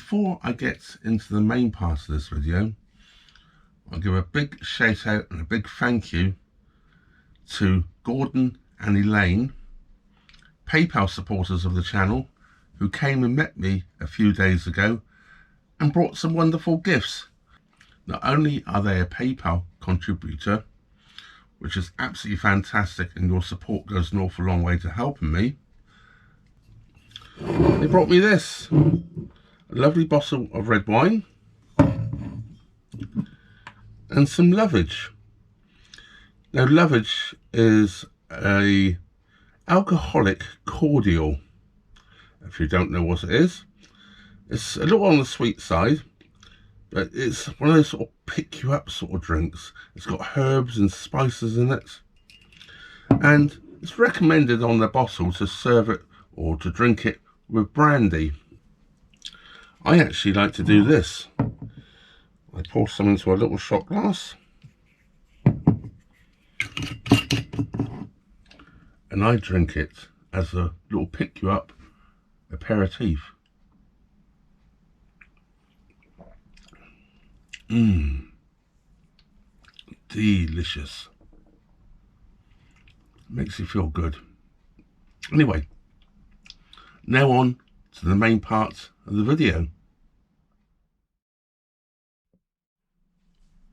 before I get into the main part of this video, I'll give a big shout out and a big thank you to Gordon and Elaine, PayPal supporters of the channel, who came and met me a few days ago and brought some wonderful gifts. Not only are they a PayPal contributor, which is absolutely fantastic, and your support goes an awful long way to helping me, they brought me this, a lovely bottle of red wine and some lovage. Now, lovage is a alcoholic cordial. If you don't know what it is, it's a little on the sweet side, but it's one of those sort of pick you up sort of drinks. It's got herbs and spices in it, and it's recommended on the bottle to serve it or to drink it with brandy. I actually like to do this. I pour some into a little shot glass and I drink it as a little pick you up aperitif. Delicious. Makes you feel good. Anyway, now on to the main part of the video.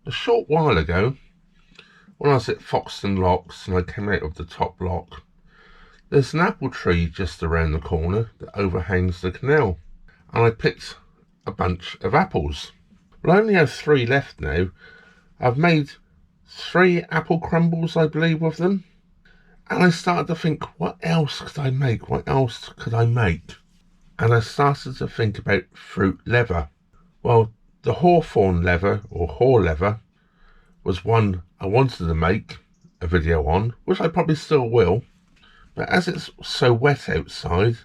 A short while ago, when I was at Foxton locks and I came out of the top lock, there's an apple tree just around the corner that overhangs the canal, and I picked a bunch of apples. Well, I only have 3 left now. I've made 3 apple crumbles, I believe, with them. And I started to think, what else could I make? What else could I make? And I started to think about fruit leather. Well, the hawthorn leather, or haw leather, was one I wanted to make a video on, which I probably still will. But as it's so wet outside,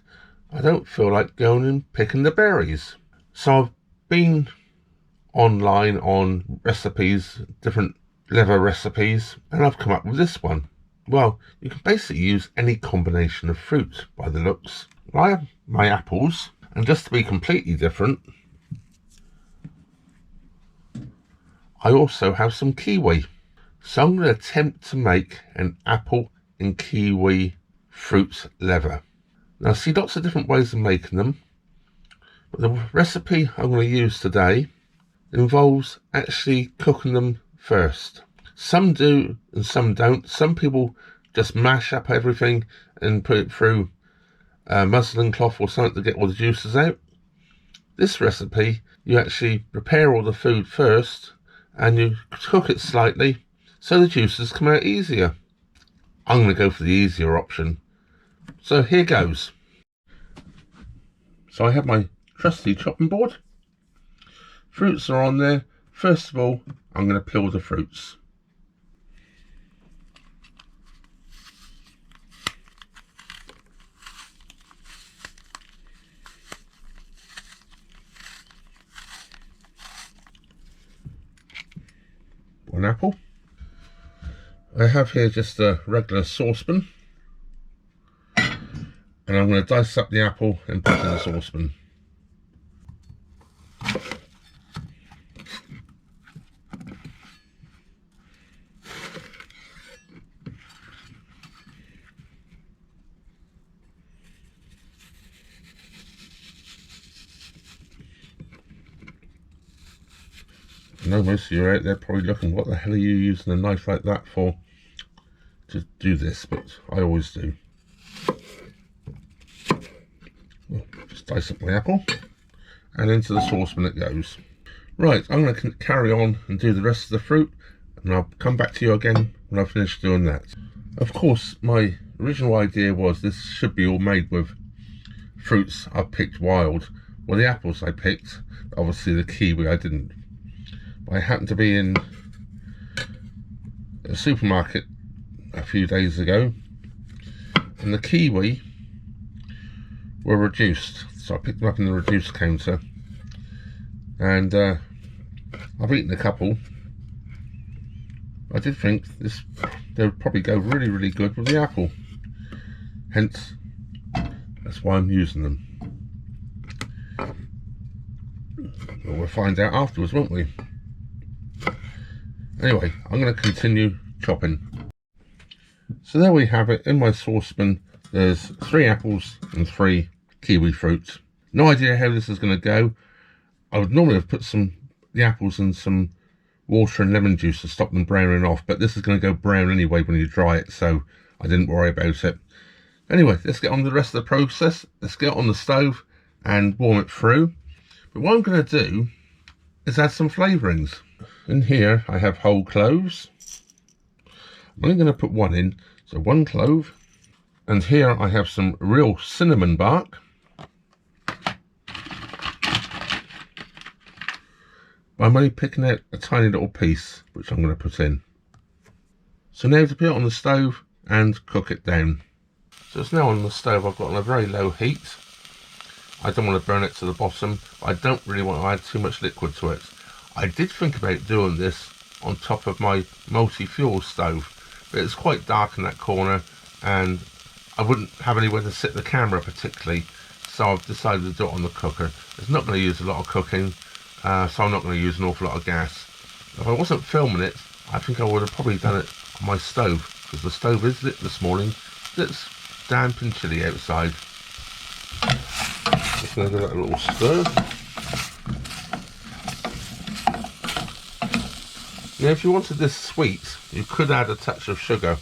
I don't feel like going and picking the berries. So I've been online on recipes, different leather recipes, and I've come up with this one. Well, you can basically use any combination of fruit by the looks. I have my apples, and just to be completely different, I also have some kiwi. So I'm going to attempt to make an apple and kiwi fruit leather. Now, I see lots of different ways of making them, but the recipe I'm going to use today involves actually cooking them first. Some do and some don't. Some people just mash up everything and put it through a muslin cloth or something to get all the juices out. This recipe, you actually prepare all the food first and you cook it slightly so the juices come out easier. I'm going to go for the easier option. So here goes. So I have my trusty chopping board. Fruits are on there. First of all, I'm going to peel the fruits. One apple. I have here just a regular saucepan, and I'm going to dice up the apple and put it in the saucepan. I know most of you are out there probably looking, what the hell are you using a knife like that for to do this, but I always do. Well, just dice up my apple and into the saucepan it goes. Right, I'm going to carry on and do the rest of the fruit, and I'll come back to you again when I've finished doing that. Of course, my original idea was this should be all made with fruits I picked wild. Well, the apples I picked, obviously the kiwi I didn't. I happened to be in a supermarket a few days ago, and the kiwi were reduced, so I picked them up in the reduced counter, and I've eaten a couple. I did think they would probably go really good with the apple, hence that's why I'm using them. Well, we'll find out afterwards, won't we? Anyway, I'm going to continue chopping. So there we have it. In my saucepan, there's 3 apples and 3 kiwi fruits. No idea how this is going to go. I would normally have put the apples in some water and lemon juice to stop them browning off, but this is going to go brown anyway when you dry it, so I didn't worry about it. Anyway, let's get on to the rest of the process. Let's get on the stove and warm it through. But what I'm going to do is add some flavourings. In here I have whole cloves. I'm only going to put 1 in, so 1 clove. And here I have some real cinnamon bark. I'm only picking out a tiny little piece, which I'm going to put in. So now to put it on the stove and cook it down. So it's now on the stove. I've got on a very low heat. I don't want to burn it to the bottom. I don't really want to add too much liquid to it. I did think about doing this on top of my multi-fuel stove, but it's quite dark in that corner and I wouldn't have anywhere to sit the camera particularly, so I've decided to do it on the cooker. It's not going to use a lot of cooking, so I'm not going to use an awful lot of gas. If I wasn't filming it, I think I would have probably done it on my stove, because the stove is lit this morning. It's damp and chilly outside. Just going to give that a little stir. Now if you wanted this sweet, you could add a touch of sugar.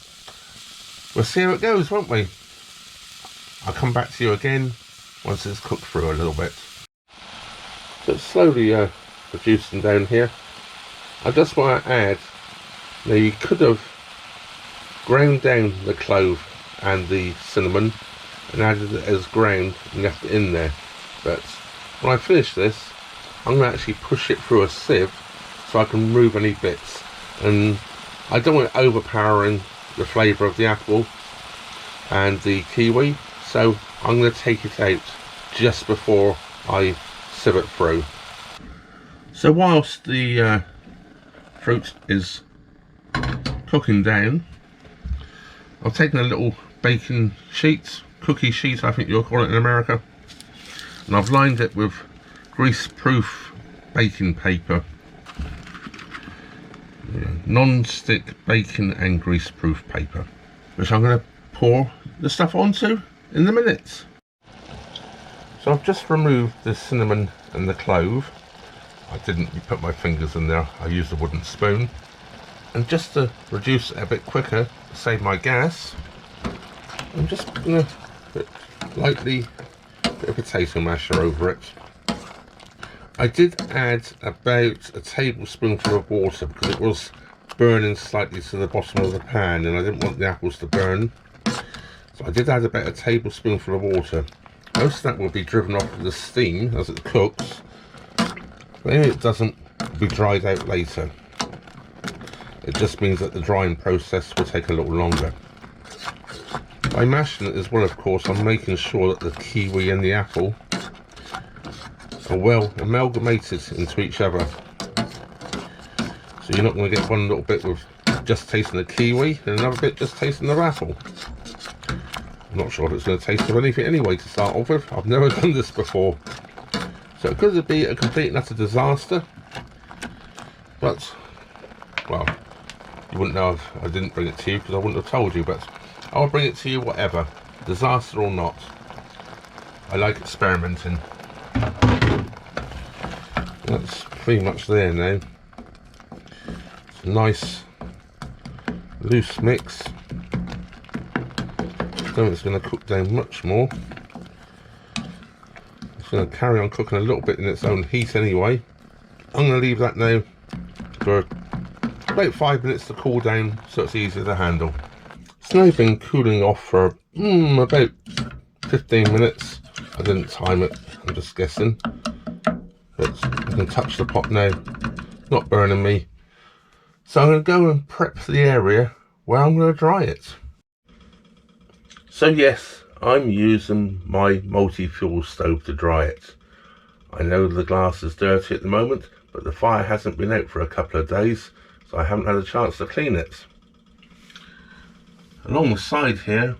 We'll see how it goes, won't we? I'll come back to you again once it's cooked through a little bit. So it's slowly reducing down here. I just want to add, now you could have ground down the clove and the cinnamon and added it as ground and left it in there, but when I finish this I'm going to actually push it through a sieve so I can remove any bits, and I don't want it overpowering the flavour of the apple and the kiwi, so I'm going to take it out just before I sieve it through. So whilst the fruit is cooking down, I've taken a little baking sheet, cookie sheet I think you'll call it in America, and I've lined it with grease-proof baking paper. Non-stick baking and grease-proof paper, which I'm going to pour the stuff onto in a minute. So I've just removed the cinnamon and the clove. I didn't put my fingers in there, I used a wooden spoon. And just to reduce it a bit quicker, save my gas, I'm just going to put lightly a bit of potato masher over it. I did add about a tablespoonful of water because it was burning slightly to the bottom of the pan and I didn't want the apples to burn. So I did add about a tablespoonful of water. Most of that will be driven off with the steam as it cooks, but if it doesn't, it'll be dried out later. It just means that the drying process will take a little longer. By mashing it as well, of course, I'm making sure that the kiwi and the apple are well amalgamated into each other. So you're not going to get one little bit with just tasting the kiwi and another bit just tasting the apple. I'm not sure if it's going to taste of anything anyway to start off with. I've never done this before. So it could be a complete and utter disaster. But, well, you wouldn't know if I didn't bring it to you because I wouldn't have told you, but I'll bring it to you whatever, disaster or not. I like experimenting. That's pretty much there now. It's a nice loose mix. I don't think it's going to cook down much more. It's going to carry on cooking a little bit in its own heat anyway. I'm going to leave that now for about 5 minutes to cool down so it's easier to handle. It's now been cooling off for about 15 minutes. I didn't time it, I'm just guessing. But I can touch the pot now, not burning me. So I'm going to go and prep the area where I'm going to dry it. So yes, I'm using my multi-fuel stove to dry it. I know the glass is dirty at the moment, but the fire hasn't been out for a couple of days, so I haven't had a chance to clean it. Along the side here,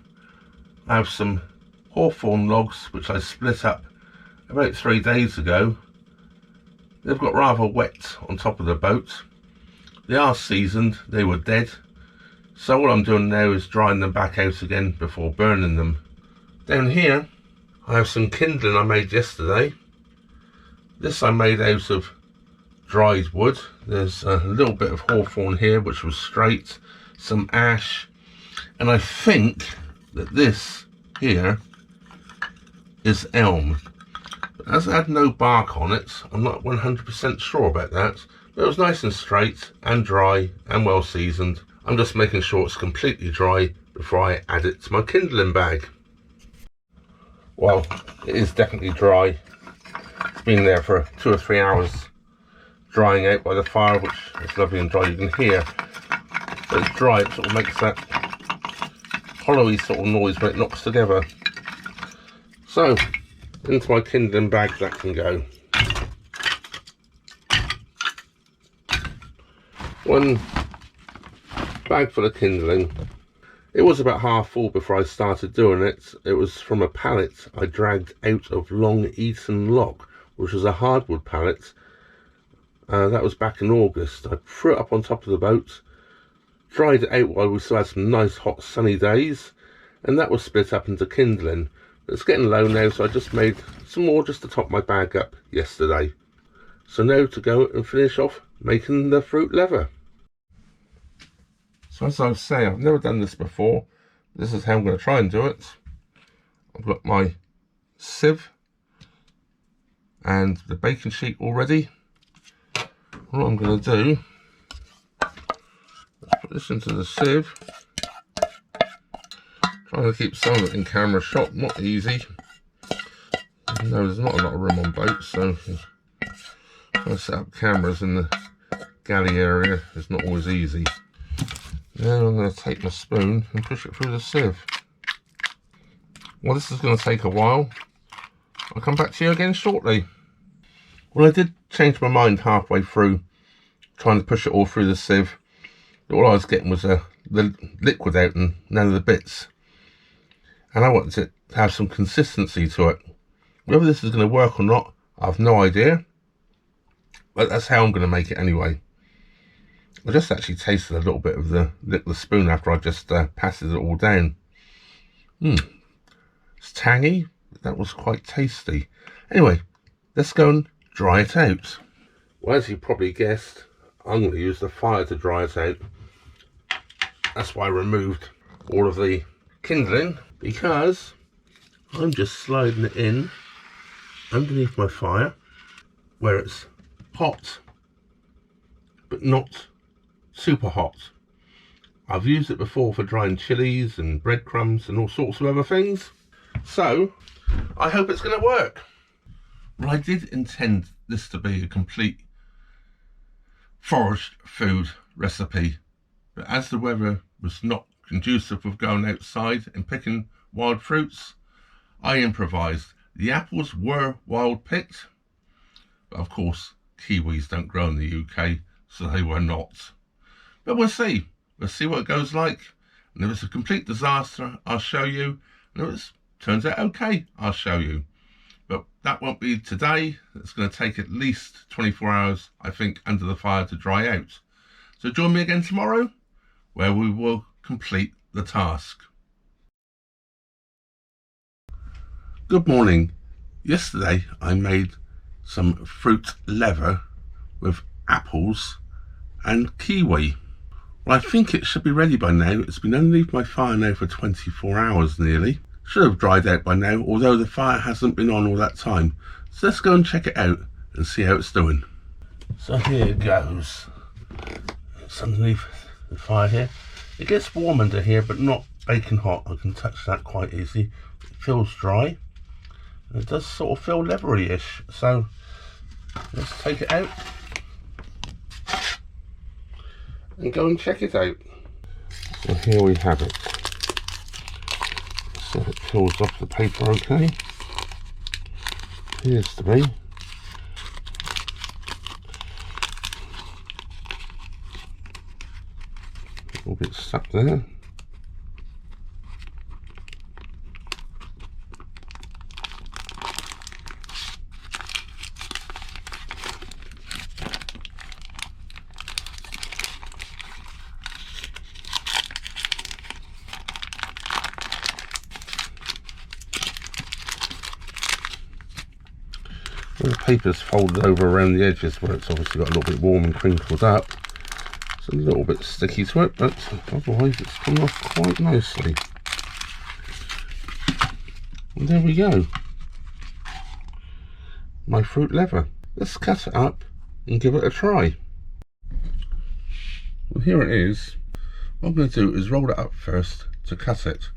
I have some hawthorn logs which I split up about 3 days ago they've got rather wet on top of the boat. They are seasoned, they were dead. So all I'm doing now is drying them back out again before burning them. Down here, I have some kindling I made yesterday. This I made out of dried wood. There's a little bit of hawthorn here, which was straight, some ash, and I think that this here is elm. But as it had no bark on it, I'm not 100% sure about that. But it was nice and straight and dry and well seasoned. I'm just making sure it's completely dry before I add it to my kindling bag. Well, it is definitely dry. It's been there for 2 or 3 hours drying out by the fire, which is lovely and dry. You can hear that it's dry. It sort of makes that hollowy sort of noise when it knocks together. So into my kindling bag that can go. One bag full of kindling. It was about half full before I started doing it. It was from a pallet I dragged out of Long Eaton Lock, which was a hardwood pallet. That was back in August. I threw it up on top of the boat, dried it out while we still had some nice hot sunny days, and that was split up into kindling. It's getting low now, so I just made some more just to top my bag up yesterday. So now to go and finish off making the fruit leather. So as I was saying, I've never done this before. This is how I'm going to try and do it. I've got my sieve and the baking sheet all ready. What I'm going to do, let's put this into the sieve. Trying to keep some of it in camera shot, not easy. No, there's not a lot of room on boats, so trying to set up cameras in the galley area is not always easy. Now I'm going to take my spoon and push it through the sieve. Well, this is going to take a while. I'll come back to you again shortly. Well, I did change my mind halfway through trying to push it all through the sieve. All I was getting was the liquid out and none of the bits. And I wanted it to have some consistency to it. Whether this is going to work or not, I have no idea. But that's how I'm going to make it anyway. I just actually tasted a little bit of the spoon after I just passed it all down. It's tangy, but that was quite tasty. Anyway, let's go and dry it out. Well, as you probably guessed, I'm going to use the fire to dry it out. That's why I removed all of the kindling, because I'm just sliding it in underneath my fire where it's hot, but not super hot. I've used it before for drying chilies and breadcrumbs and all sorts of other things, so I hope it's going to work. Well, I did intend this to be a complete foraged food recipe, but as the weather was not conducive with going outside and picking wild fruits, I improvised. The apples were wild picked, but of course kiwis don't grow in the UK, so they were not. But we'll see what it goes like, and if it's a complete disaster I'll show you, and if it turns out okay I'll show you. But that won't be today. It's going to take at least 24 hours, I think, under the fire to dry out. So join me again tomorrow, where we will complete the task. Good morning. Yesterday I made some fruit leather with apples and kiwi. Well, I think it should be ready by now. It's been underneath my fire now for 24 hours nearly. Should have dried out by now, although the fire hasn't been on all that time. So let's go and check it out and see how it's doing. So here it goes. It's underneath the fire here. It gets warm under here, but not baking hot. I can touch that quite easy. It feels dry. And it does sort of feel leathery-ish. So let's take it out and go and check it out. So here we have it. So it peels off the paper okay. Appears to be. A little bit stuck there. The paper's folded over around the edges where it's obviously got a little bit warm and crinkled up. It's a little bit sticky to it, but otherwise it's come off quite nicely. And there we go. My fruit leather. Let's cut it up and give it a try. Well, here it is. What I'm going to do is roll it up first to cut it.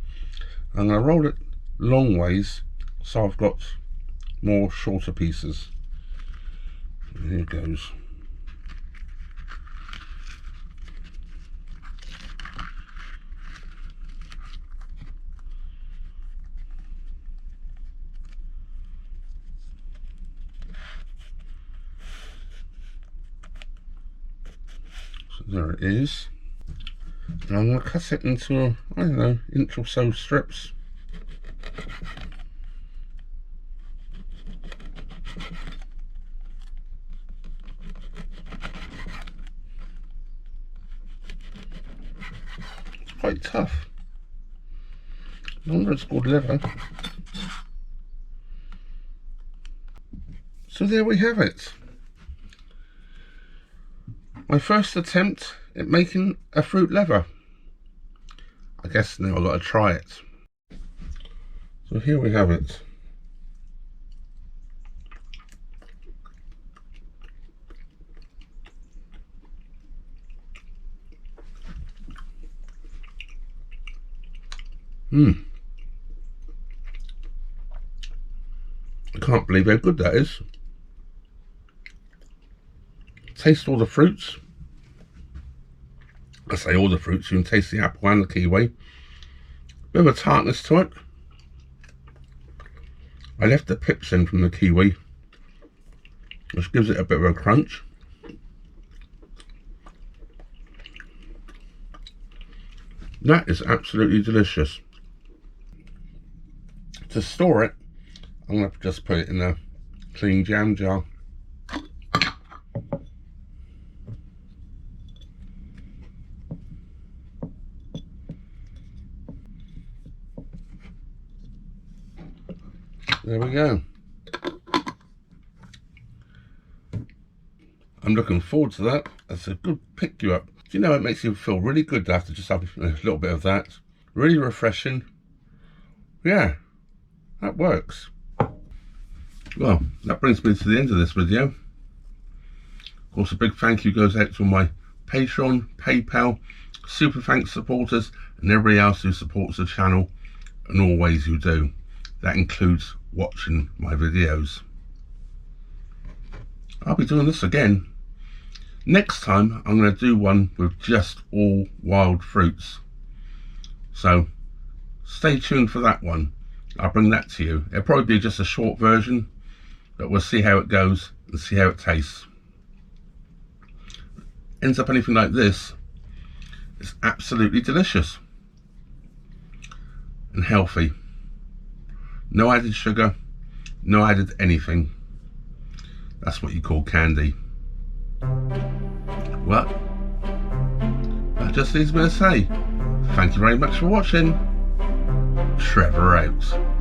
I'm going to roll it long ways so I've got more shorter pieces. And here it goes. So there it is. And I'm going to cut it into, I don't know, inch or so strips. It's quite tough. No wonder it's called leather. So there we have it. My first attempt at making a fruit leather. I guess now I've got to try it. So here we have it. I can't believe how good that is. Taste all the fruits. I say all the fruits, you can taste the apple and the kiwi. Bit of a tartness to it. I left the pips in from the kiwi, which gives it a bit of a crunch. That is absolutely delicious. To store it, I'm going to just put it in a clean jam jar. There we go. I'm looking forward to that. That's a good pick you up. Do you know, it makes you feel really good to have to just have a little bit of that. Really refreshing. Yeah, that works. Well, that brings me to the end of this video. Of course, a big thank you goes out to my Patreon, PayPal, Super Thanks supporters, and everybody else who supports the channel in all ways you do. That includes watching my videos. I'll be doing this again. Next time I'm going to do one with just all wild fruits. So stay tuned for that one. I'll bring that to you. It'll probably be just a short version, but we'll see how it goes and see how it tastes. Ends up anything like this, it's absolutely delicious and healthy. No added sugar, no added anything. That's what you call candy. Well, that just leaves me to say, thank you very much for watching. Trevor out.